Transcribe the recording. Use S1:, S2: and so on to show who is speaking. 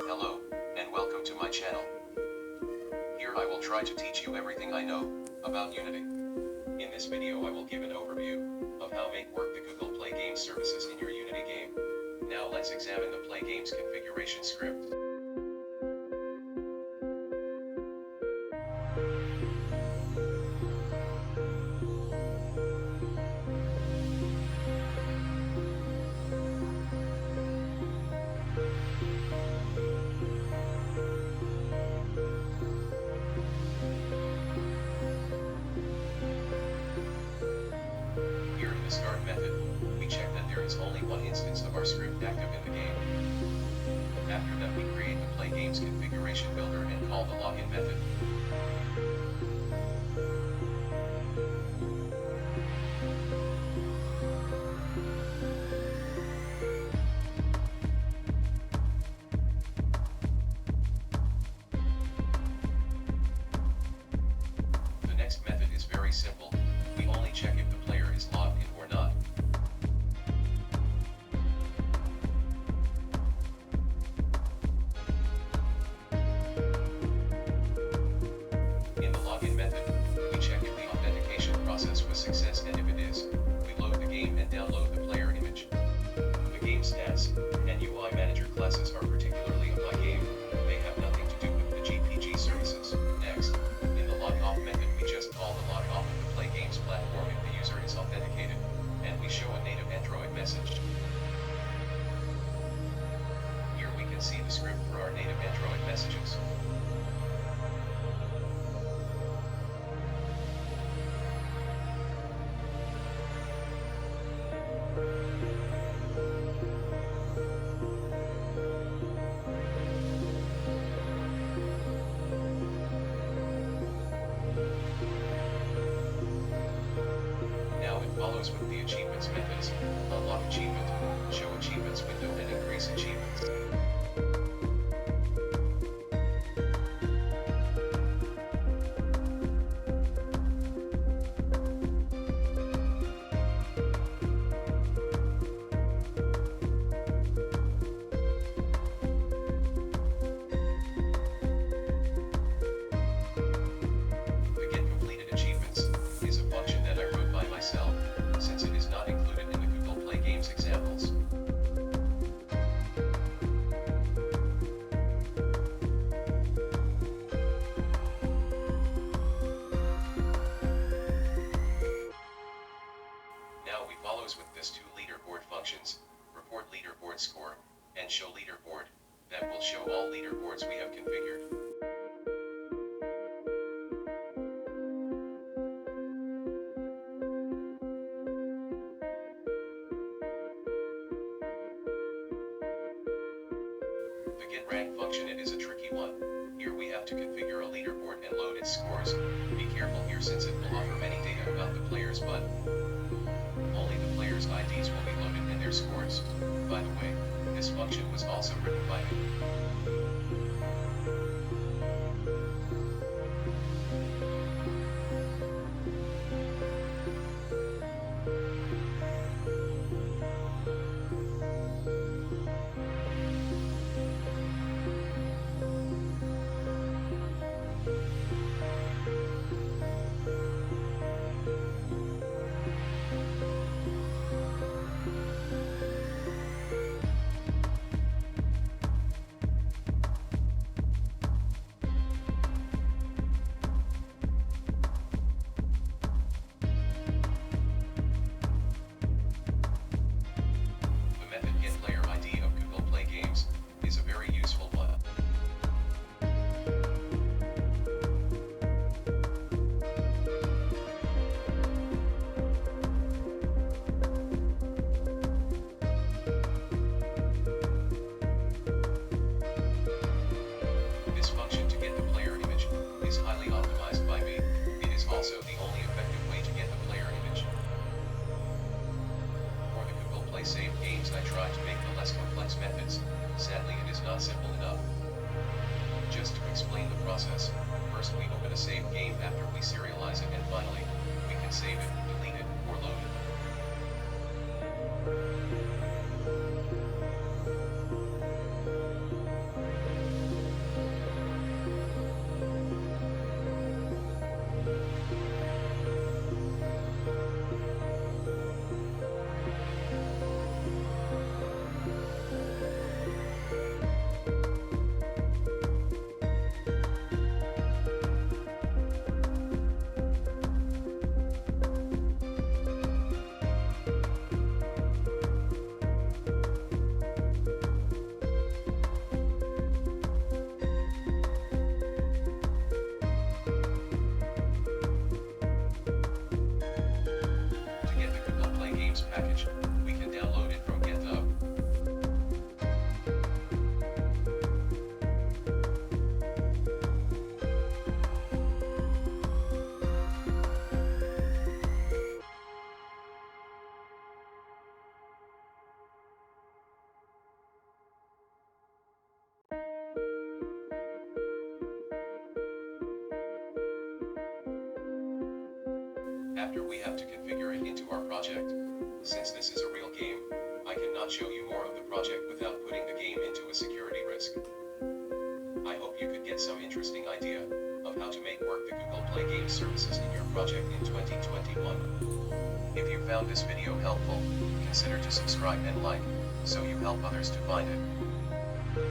S1: Hello, and welcome to my channel. Here I will try to teach you everything I know about Unity. In this video I will give an overview of how make work the Google Play Games services in your Unity game. Now let's examine the Play Games configuration script. Here in the start method, we check that there is only one instance of our script active in the game. After that we create the Play Games configuration builder and call the login method. The next method is very simple, we only check if the player is logged in or not. In the login method, we check if the authentication process was success, and if it is, we load the game and download the player image. The game stats and UI manager classes are particularly of my game, they have nothing to do with the GPG services. Next, in the logoff method we just call the logoff of the Play Games platform if the user is authenticated, and we show a native Android message. Here we can see the script for our native Android messages. Now it follows with the achievements methods, unlock achievement, show achievements window and increase achievements. The get completed achievements is a function that I wrote by myself, since it is not included in the Google Play Games examples. Now we follows with this two leaderboard functions, report leaderboard score, and show leaderboard, that will show all leaderboards we have configured. The get rank function, it is a tricky one. Here we have to configure a leaderboard and load its scores. Be careful here since it will offer many data about the players, but only the players' IDs will be loaded and their scores. By the way, this function was also written by me. The method get player ID of Google Play Games is a very useful one. This function to get the player image is highly optimized by me. It is also the only effective way to get the player image. For the Google Play saved games I tried to make the less complex methods, sadly it is not simple enough. Just to explain the process, first we open a saved game after we serialize it, and finally, we can save it, delete it, or load it. we have to configure it into our project. Since this is a real game, I cannot show you more of the project without putting the game into a security risk. I hope you could get some interesting idea of how to make work the Google Play Games services in your project in 2021. If you found this video helpful, consider to subscribe and like, so you help others to find it.